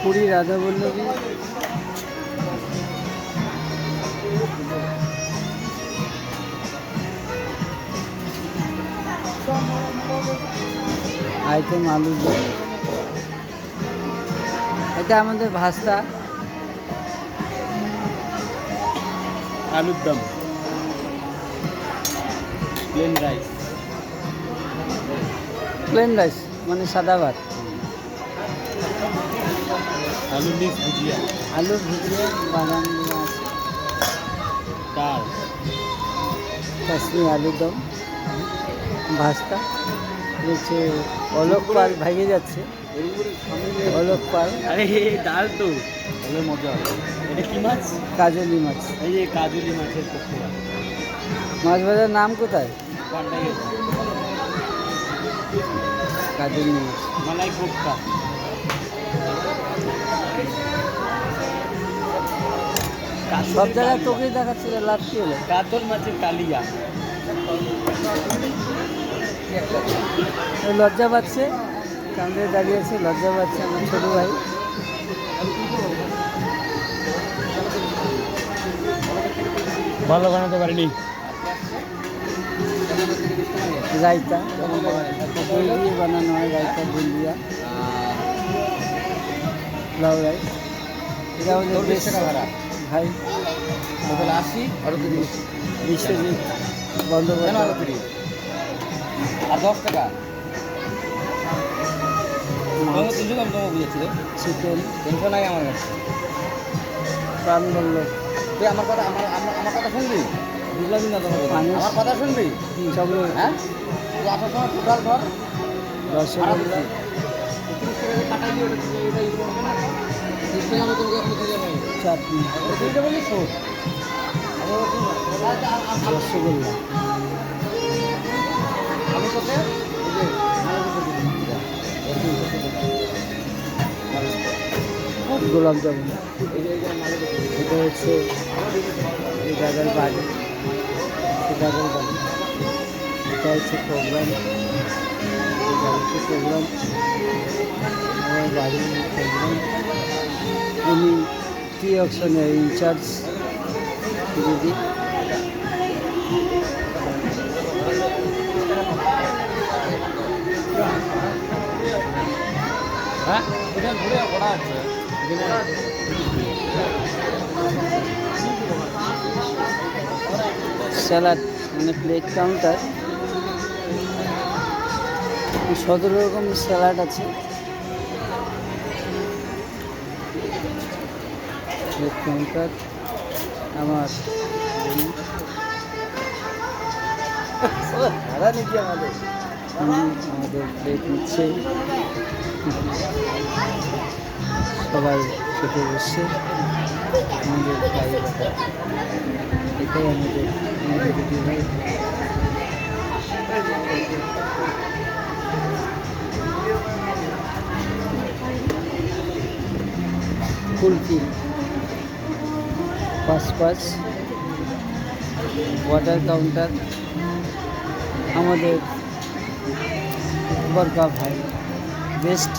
Puri Radha Vallabhi item আলুর দম। এটা আমাদের ভাস্তা আলুর দম, প্লেন রাইস। প্লেন রাইস মানে সাদা ভাত, আলু মিক্স ভুজিয়া, আলুর ভুজিয়া, বাদাম দেওয়া আছে, ডাল, কাশ্মীর আলুর দম, ভাস্তা হচ্ছে অলোক পাল ভাইগে যাচ্ছে, অলোক পাল। আরে ডাল তো তাহলে মজা হবে। এটা কি মাছ? কাজলি মাছ। এই যে কাজুলি মাছের পকোড়া। মাছ ভাজার নাম কোথায়? পান্ডাই কাজলি মাছ। মালাই কোপ্তা। সব জায়গায় তোকেই দেখাচ্ছিল, লাভ কি হলো? কাতল মাছের কালিয়া। লজ্জা পাচ্ছে, সামনে দাঁড়িয়ে আছে, লজ্জা পাচ্ছে আমার ছোটো ভাই। ভালো বানাতে পারিনি। রায়তা দই দিয়ে বানানো হয়, রায়তা বুন্দিয়া, লাউ রাইস। এটা আমাদের বেশ ভাই বিশ্বজিৎ বন্দ্যোপাধ্যায়। আর 10 টাকা চিকেন টেনশন নাই আমার কাছে। প্রাণ বলল তুই আমার কথা আমার কথা শুনবি? বুঝলামই না তোমার কথা। আমার কথা শুনবি? সবগুলো হ্যাঁ, তুই আসার সময় টোটাল ধর রসগোল্লা, 30 টাকা কাটাই দিয়ে ওটা এটা ইউজ করবে না। 30 টাকা আমি তোমাকে আমি দিয়ে দেবো। চাটনি, দুইটা বলি শোধ। রসগোল্লা, আমি তোকে গোলাপ জামুন। এটা হচ্ছে এই দাদার বাড়ি, দাদার বাড়ি। এটা হচ্ছে প্রোগ্রাম, বাড়িতে প্রোগ্রাম, আমার বাড়ির প্রোগ্রাম। উনি টি অকশনের ইনচার্জ দিদি। হ্যাঁ, এটা ঘুরে পড়া আছে। স্যালাড মানে প্লেট কাউন্টার, 17 রকমের স্যালাড আছে। প্লেট কাউন্টার আমার আমাদের প্লেট নিচ্ছে, সবাই খেতে বসছে। আমাদের ভাই দাদা, এটাই আমাদের দিদি ভাই। কুলফি, পাঁচ ওয়াটার কাউন্টার আমাদের বরকা ভাই বেস্ট।